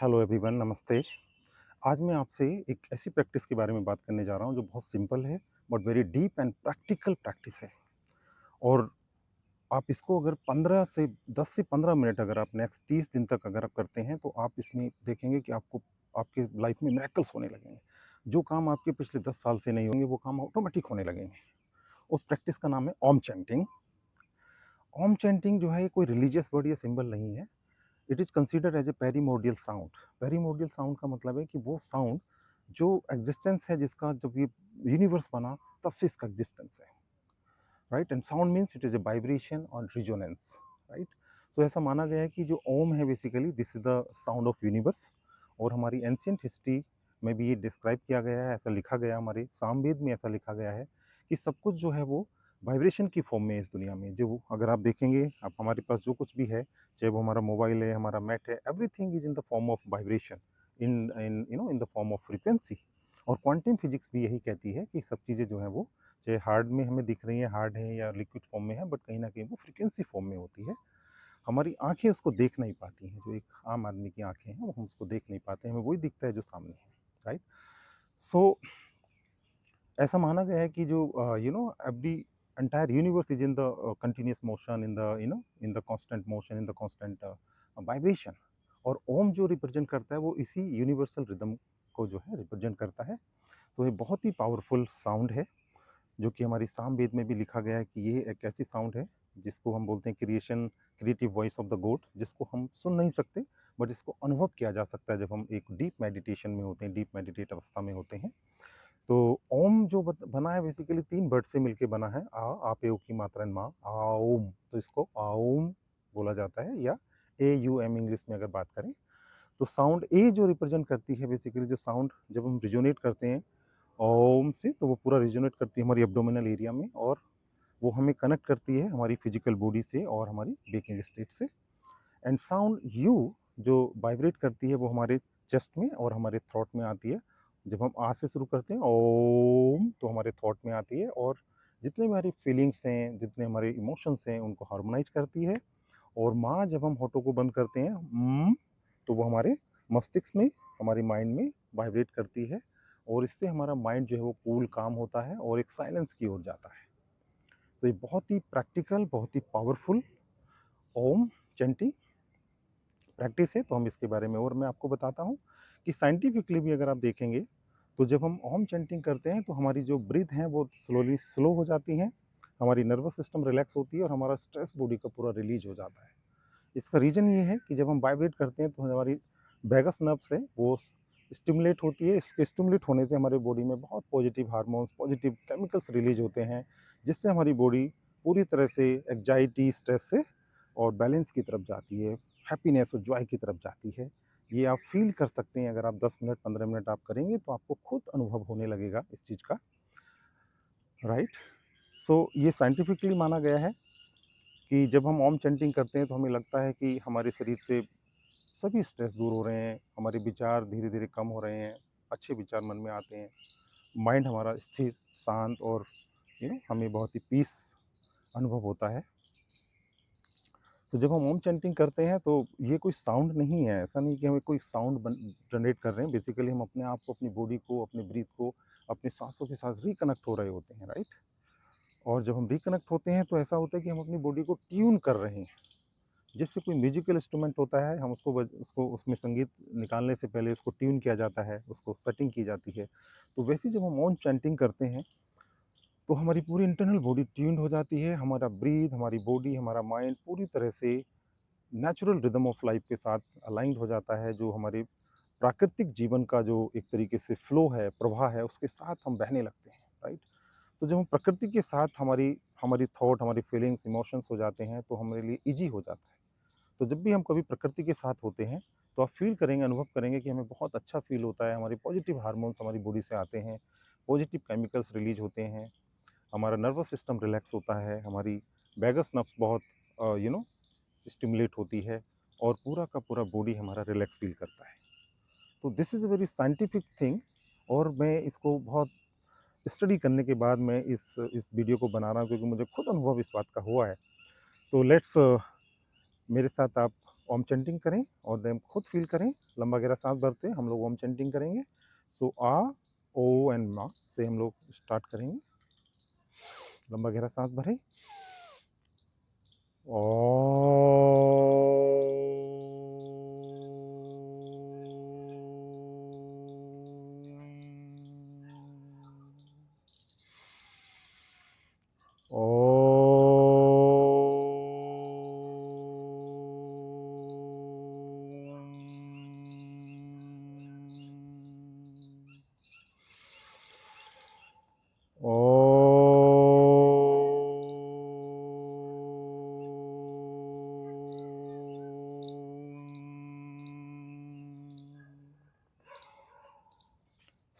Hello everyone, नमस्ते। आज मैं आपसे एक ऐसी प्रैक्टिस के बारे में बात करने जा रहा हूँ जो बहुत सिंपल है but very deep and practical practice है। और आप इसको अगर 15 से 10 से 15 मिनट अगर आप नेक्स्ट 30 दिन तक अगर आप करते हैं तो आप इसमें देखेंगे कि आपको आपके लाइफ में मिरेकल्स होने लगेंगे। जो काम आपके पिछले 10 साल से नहीं होंगे वो काम ऑटोमेटिक होने लगेंगे। उस प्रैक्टिस का नाम है ओम चैंटिंग। ओम चैंटिंग जो है ये कोई रिलीजियस वर्ड या सिंबल नहीं है। It is considered as a primordial sound. Primordial sound का मतलब है कि वो साउंड जो एग्जिस्टेंस है, जिसका जब ये यूनिवर्स बना तब से इसका एग्जिस्टेंस है, right. And sound means it is a vibration और रिजोनेंस, राइट। सो ऐसा माना गया है कि जो ओम है basically this is the sound of universe. और हमारी एंशियंट हिस्ट्री में भी ये डिस्क्राइब किया गया है, ऐसा लिखा गया, हमारे सामवेद में ऐसा लिखा गया है कि सब कुछ जो है वो वाइब्रेशन की फॉर्म में है इस दुनिया में। जो अगर आप देखेंगे, आप हमारे पास जो कुछ भी है, चाहे वो हमारा मोबाइल है, हमारा मैट है, everything is in the form of vibration, in in in the form of frequency. और क्वांटम फिजिक्स भी यही कहती है कि सब चीज़ें जो हैं वो चाहे हार्ड में हमें दिख रही हैं, हार्ड है या लिक्विड फॉर्म में है, बट कहीं ना कहीं वो फ्रीक्वेंसी फॉर्म में होती है। हमारी आंखें उसको देख नहीं पाती हैं, जो एक आम आदमी की आंखें हैं वो हम उसको देख नहीं पाते हैं, हमें वही दिखता है जो सामने है, राइट। सो ऐसा माना गया है कि जो every entire universe is in the continuous motion, in the in the constant motion, in the constant vibration। और ओम जो रिप्रेजेंट करता है वो इसी यूनिवर्सल रिदम को जो है रिप्रेजेंट करता है। तो ये बहुत ही पावरफुल साउंड है, जो कि हमारी सामवेद में भी लिखा गया है कि ये एक ऐसी साउंड है जिसको हम बोलते हैं creation, creative voice of the God, जिसको हम सुन नहीं सकते बट इसको अनुभव किया जा सकता है जब हम एक डीप मेडिटेशन में होते हैं, डीप मेडिटेट अवस्था में होते हैं। तो ओम जो बना है बेसिकली 3 वर्ड से मिलके बना है। आप एओ की मात्रा माँ, आओम, तो इसको आओम बोला जाता है, या ए यू एम इंग्लिश में अगर बात करें। तो साउंड ए जो रिप्रेजेंट करती है बेसिकली, जो साउंड जब हम रिजोनेट करते हैं ओम से, तो वो पूरा रिजोनेट करती है हमारी एब्डोमिनल एरिया में, और वो हमें कनेक्ट करती है हमारी फिजिकल बॉडी से और हमारी वेकिंग स्टेट से। एंड साउंड यू जो वाइब्रेट करती है वो हमारे चेस्ट में और हमारे थ्रोट में आती है। जब हम आ से शुरू करते हैं ओम, तो हमारे थॉट में आती है, और जितने हमारी फीलिंग्स हैं, जितने हमारे इमोशंस हैं, उनको हार्मोनाइज करती है। और माँ जब हम होठों को बंद करते हैं तो वो हमारे मस्तिष्क में, हमारे माइंड में वाइब्रेट करती है, और इससे हमारा माइंड जो है वो कूल काम होता है और एक साइलेंस की ओर जाता है। तो ये बहुत ही प्रैक्टिकल, बहुत ही पावरफुल ओम चैंटिंग प्रैक्टिस है। तो हम इसके बारे में और मैं आपको बताता हूँ कि साइंटिफिकली भी अगर आप देखेंगे तो जब हम ओम चैंटिंग करते हैं तो हमारी जो ब्रीथ हैं वो स्लो हो जाती हैं, हमारी नर्वस सिस्टम रिलैक्स होती है और हमारा स्ट्रेस बॉडी का पूरा रिलीज हो जाता है। इसका रीज़न ये है कि जब हम वाइब्रेट करते हैं तो हमारी वैगस नर्व्स है वो स्टिमुलेट होती है। इसके स्टिमुलेट होने से हमारे बॉडी में बहुत positive hormones, positive chemicals release होते हैं, जिससे हमारी बॉडी पूरी तरह से एग्जाइटी, स्ट्रेस से और बैलेंस की तरफ जाती है, हैप्पीनेस और जॉय की तरफ जाती है। ये आप फील कर सकते हैं, अगर आप 10 मिनट 15 मिनट आप करेंगे तो आपको खुद अनुभव होने लगेगा इस चीज़ का, राइट। सो ये साइंटिफिकली माना गया है कि जब हम ओम चैंटिंग करते हैं तो हमें लगता है कि हमारे शरीर से सभी स्ट्रेस दूर हो रहे हैं, हमारे विचार धीरे धीरे कम हो रहे हैं, अच्छे विचार मन में आते हैं, माइंड हमारा स्थिर, शांत और हमें बहुत ही पीस अनुभव होता है। तो जब हम ओम चैंटिंग करते हैं तो ये कोई साउंड नहीं है, ऐसा नहीं कि हमें कोई साउंड जनरेट कर रहे हैं। बेसिकली हम अपने आप को, अपनी बॉडी को, अपने ब्रीथ को, अपने सांसों के साथ रिकनेक्ट हो रहे होते हैं, राइट। और जब हम रिकनेक्ट होते हैं तो ऐसा होता है कि हम अपनी बॉडी को ट्यून कर रहे हैं। जैसे कोई म्यूजिकल इंस्ट्रूमेंट होता है, हम उसको उसमें संगीत निकालने से पहले उसको ट्यून किया जाता है, उसको सेटिंग की जाती है। तो वैसे जब हम ओम चैंटिंग करते हैं तो हमारी पूरी इंटरनल बॉडी ट्यून्ड हो जाती है, हमारा ब्रीथ, हमारी बॉडी, हमारा माइंड पूरी तरह से नेचुरल रिदम ऑफ लाइफ के साथ अलाइंड हो जाता है। जो हमारे प्राकृतिक जीवन का जो एक तरीके से फ्लो है, प्रवाह है, उसके साथ हम बहने लगते हैं, राइट। तो जब हम प्रकृति के साथ हमारी हमारी थॉट, हमारी फीलिंग्स, इमोशंस हो जाते हैं तो हमारे लिए ईजी हो जाता है। तो जब भी हम कभी प्रकृति के साथ होते हैं तो आप फील करेंगे, अनुभव करेंगे कि हमें बहुत अच्छा फील होता है, हमारे पॉजिटिव हार्मोन्स हमारी बॉडी से आते हैं, पॉजिटिव केमिकल्स रिलीज होते हैं, हमारा नर्वस सिस्टम रिलैक्स होता है, हमारी वैगस नर्व्स बहुत स्टिमुलेट होती है, और पूरा का पूरा बॉडी हमारा रिलैक्स फील करता है। तो this is a very scientific thing, और मैं इसको बहुत स्टडी करने के बाद मैं इस वीडियो को बना रहा हूँ, क्योंकि मुझे खुद अनुभव इस बात का हुआ है। तो लेट्स मेरे साथ आप ओम चैंटिंग करें और देन खुद फील करें, लंबा गहरा सांस भरते हम लोग ओम चैंटिंग करेंगे। सो आ, ओ एंड मा से हम लोग स्टार्ट करेंगे। लंबा गहरा सांस भरें। ओ, ओ, ओ,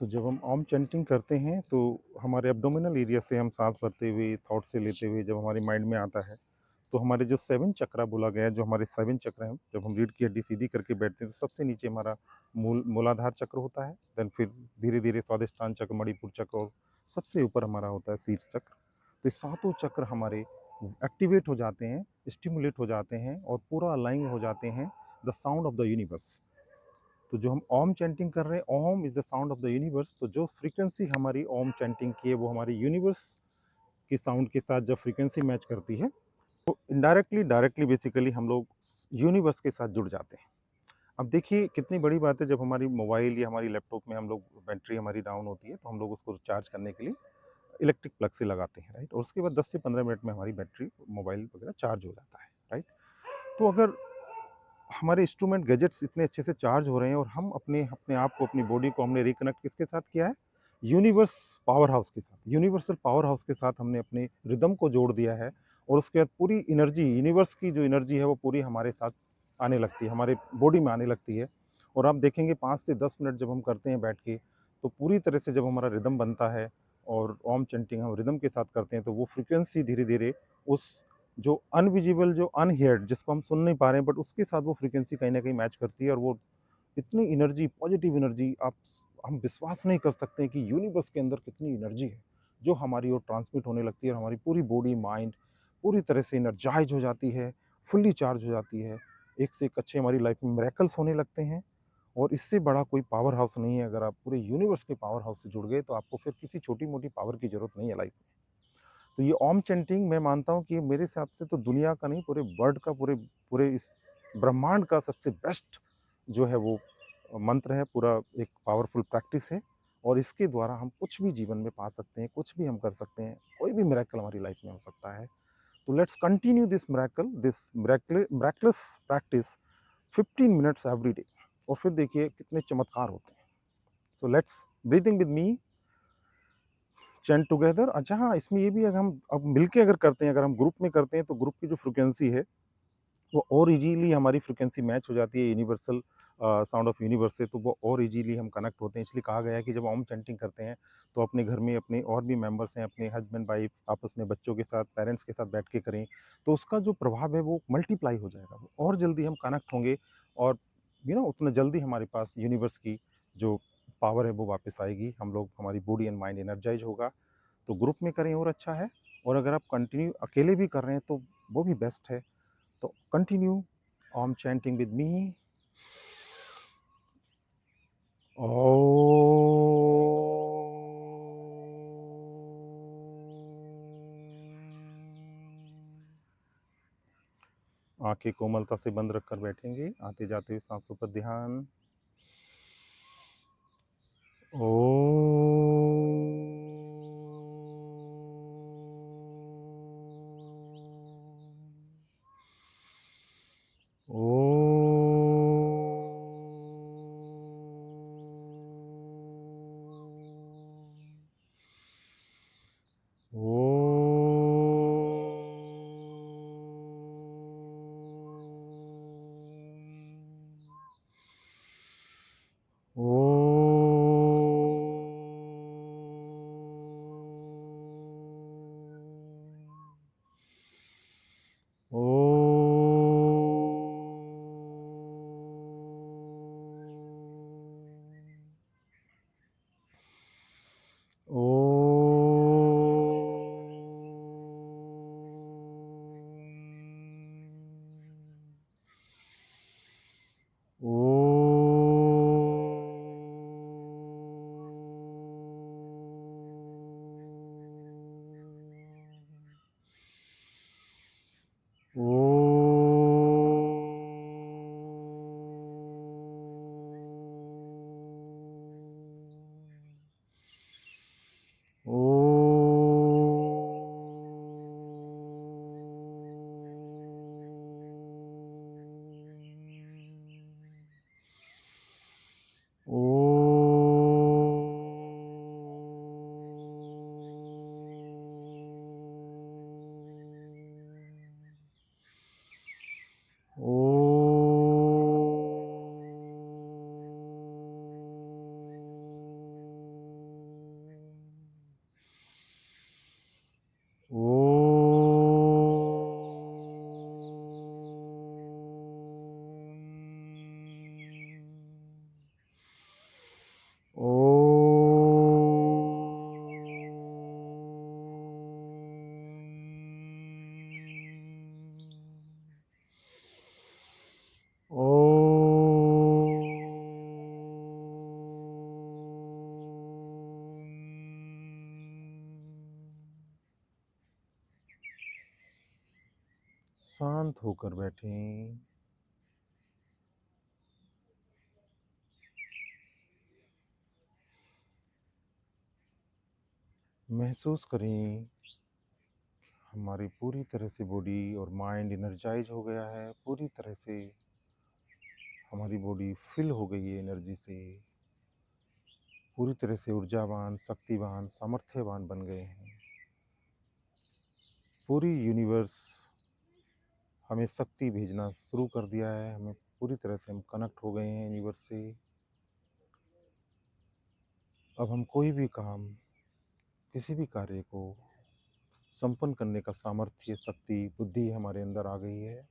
सो जब हम ओम चैंटिंग करते हैं तो हमारे एब्डोमिनल एरिया से हम सांस भरते हुए, थॉट से लेते हुए जब हमारे माइंड में आता है, तो हमारे जो 7 चक्रा बोला गया है, जो हमारे 7 चक्र हैं, जब हम रीढ़ की हड्डी सीधी करके बैठते हैं तो सबसे नीचे हमारा मूलाधार चक्र होता है। देन फिर धीरे-धीरे स्वादिष्टान चक्र, मणिपुर चक्र और सबसे ऊपर हमारा होता है शीर्ष चक्र। तो ये सातों चक्र हमारे एक्टिवेट हो जाते हैं, स्टिमुलेट हो जाते हैं और पूरा अलाइन हो जाते हैं the sound of the universe. तो जो हम ओम चैंटिंग कर रहे हैं, Om is the sound of the universe, तो जो फ्रीक्वेंसी हमारी ओम चैंटिंग की है वो हमारी यूनिवर्स की साउंड के साथ जब फ्रीक्वेंसी मैच करती है तो इनडायरेक्टली डायरेक्टली बेसिकली हम लोग यूनिवर्स के साथ जुड़ जाते हैं। अब देखिए कितनी बड़ी बात है, जब हमारी मोबाइल या हमारी लैपटॉप में हम लोग बैटरी हमारी डाउन होती है तो हम लोग उसको चार्ज करने के लिए इलेक्ट्रिक प्लग से लगाते हैं, राइट, और उसके बाद 10 से 15 मिनट में हमारी बैटरी मोबाइल वगैरह चार्ज हो जाता है, राइट। तो अगर हमारे इंस्ट्रूमेंट गैजेट्स इतने अच्छे से चार्ज हो रहे हैं और हम अपने अपने आप को, अपनी बॉडी को हमने रिकनेक्ट किसके साथ किया है, यूनिवर्स पावर हाउस के साथ, यूनिवर्सल पावर हाउस के साथ हमने अपने रिदम को जोड़ दिया है। और उसके बाद पूरी एनर्जी, यूनिवर्स की जो एनर्जी है वो पूरी हमारे साथ आने लगती है, हमारे बॉडी में आने लगती है। और आप देखेंगे 5 से 10 मिनट जब हम करते हैं बैठ के, तो पूरी तरह से जब हमारा रिदम बनता है और ओम चैंटिंग हम रिदम के साथ करते हैं तो वो फ्रिक्वेंसी धीरे धीरे उस जो अनविजिबल, जो अनहियर्ड, जिसको हम सुन नहीं पा रहे हैं बट उसके साथ वो फ्रीक्वेंसी कहीं ना कहीं मैच करती है। और वो इतनी एनर्जी, पॉजिटिव एनर्जी, आप हम विश्वास नहीं कर सकते हैं कि यूनिवर्स के अंदर कितनी एनर्जी है जो हमारी ओर ट्रांसमिट होने लगती है और हमारी पूरी बॉडी माइंड पूरी तरह से एनर्जाइज हो जाती है, फुल्ली चार्ज हो जाती है। एक से एक अच्छे हमारी लाइफ में मेरेकल्स होने लगते हैं। और इससे बड़ा कोई पावर हाउस नहीं है। अगर आप पूरे यूनिवर्स के पावर हाउस से जुड़ गए तो आपको फिर किसी छोटी मोटी पावर की जरूरत नहीं है लाइफ में। तो ये ओम चैंटिंग मैं मानता हूँ कि मेरे हिसाब से तो दुनिया का नहीं, पूरे वर्ल्ड का, पूरे पूरे इस ब्रह्मांड का सबसे बेस्ट जो है वो मंत्र है, पूरा एक पावरफुल प्रैक्टिस है। और इसके द्वारा हम कुछ भी जीवन में पा सकते हैं, कुछ भी हम कर सकते हैं, कोई भी मिरेकल हमारी लाइफ में हो सकता है। तो let's continue this miracle, this miracles practice 15 minutes every day. और फिर देखिए कितने चमत्कार होते हैं। So let's breathing with me, chant together. अच्छा हाँ, इसमें ये भी, अगर हम अब मिलके अगर करते हैं, अगर हम ग्रुप में करते हैं तो ग्रुप की जो फ्रिक्वेंसी है वो और इजीली हमारी फ्रिक्वेंसी मैच हो जाती है यूनिवर्सल साउंड ऑफ यूनिवर्स से, तो वो और इजीली हम कनेक्ट होते हैं। इसलिए कहा गया है कि जब ओम चैंटिंग करते हैं तो अपने घर में अपने और भी मेंबर्स हैं, अपने हस्बैंड वाइफ, आपस में बच्चों के साथ, पेरेंट्स के साथ बैठ के करें तो उसका जो प्रभाव है वो मल्टीप्लाई हो जाएगा, वो और जल्दी हम कनेक्ट होंगे। और उतना जल्दी हमारे पास यूनिवर्स की जो पावर है वो वापस आएगी, हम लोग, हमारी बॉडी एंड माइंड एनर्जाइज होगा। तो ग्रुप में करें और अच्छा है। और अगर आप कंटिन्यू अकेले भी कर रहे हैं तो वो भी बेस्ट है। तो continue Om chanting with me. ओ, आंखें कोमलता से बंद रखकर बैठेंगे, आते जाते हुए सांसों पर ध्यान। ओ, ओ, ओ, ओ, शांत होकर बैठें। महसूस करें हमारी पूरी तरह से बॉडी और माइंड एनर्जाइज हो गया है, पूरी तरह से हमारी बॉडी फिल हो गई है एनर्जी से, पूरी तरह से ऊर्जावान, शक्तिवान, सामर्थ्यवान बन गए हैं। पूरी यूनिवर्स हमें शक्ति भेजना शुरू कर दिया है, हमें पूरी तरह से हम कनेक्ट हो गए हैं यूनिवर्स से। अब हम कोई भी काम, किसी भी कार्य को संपन्न करने का सामर्थ्य, शक्ति, बुद्धि हमारे अंदर आ गई है।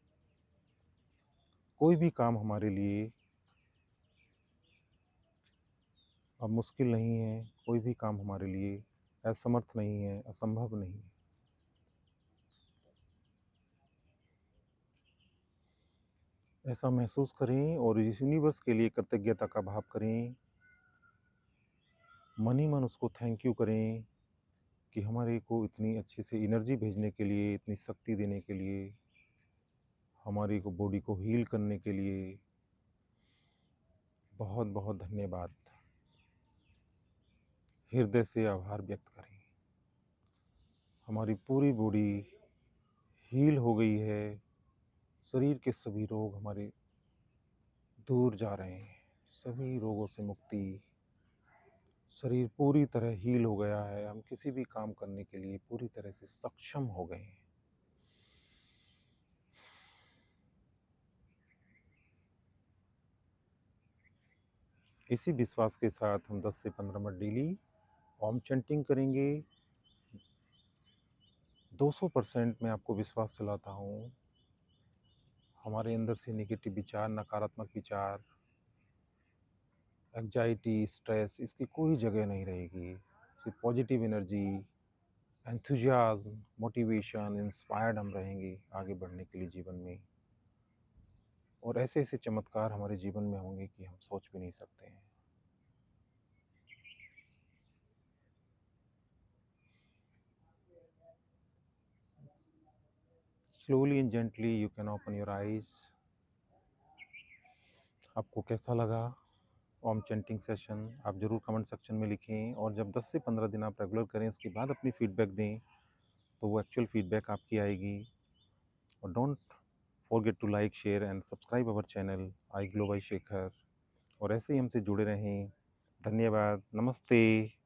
कोई भी काम हमारे लिए अब मुश्किल नहीं है, कोई भी काम हमारे लिए असमर्थ नहीं है, असंभव नहीं है। ऐसा महसूस करें और इस यूनिवर्स के लिए कृतज्ञता का भाव करें। मन ही मन उसको थैंक यू करें कि हमारे को इतनी अच्छे से एनर्जी भेजने के लिए, इतनी शक्ति देने के लिए, हमारी को बॉडी को हील करने के लिए बहुत बहुत धन्यवाद। हृदय से आभार व्यक्त करें। हमारी पूरी बॉडी हील हो गई है, शरीर के सभी रोग हमारे दूर जा रहे हैं, सभी रोगों से मुक्ति। शरीर पूरी तरह हील हो गया है, हम किसी भी काम करने के लिए पूरी तरह से सक्षम हो गए हैं। इसी विश्वास के साथ हम 10 से 15 मिनट डेली ओम चैंटिंग करेंगे। 200% मैं आपको विश्वास दिलाता हूँ, हमारे अंदर से नेगेटिव विचार, नकारात्मक विचार, एंजाइटी, स्ट्रेस, इसकी कोई जगह नहीं रहेगी। सिर्फ positive energy, enthusiasm, motivation, inspired हम रहेंगे आगे बढ़ने के लिए जीवन में। और ऐसे ऐसे चमत्कार हमारे जीवन में होंगे कि हम सोच भी नहीं सकते हैं। Slowly and gently you can open your eyes. आपको कैसा लगा ओम चैंटिंग सेशन? आप ज़रूर कमेंट सेक्शन में लिखें, और जब 10 से 15 दिन आप रेगुलर करें उसके बाद अपनी फीडबैक दें, तो वो एक्चुअल फीडबैक आपकी आएगी। और don't forget to like, share and subscribe our channel I glow by Shekhar. और ऐसे ही हमसे जुड़े रहें। धन्यवाद। नमस्ते।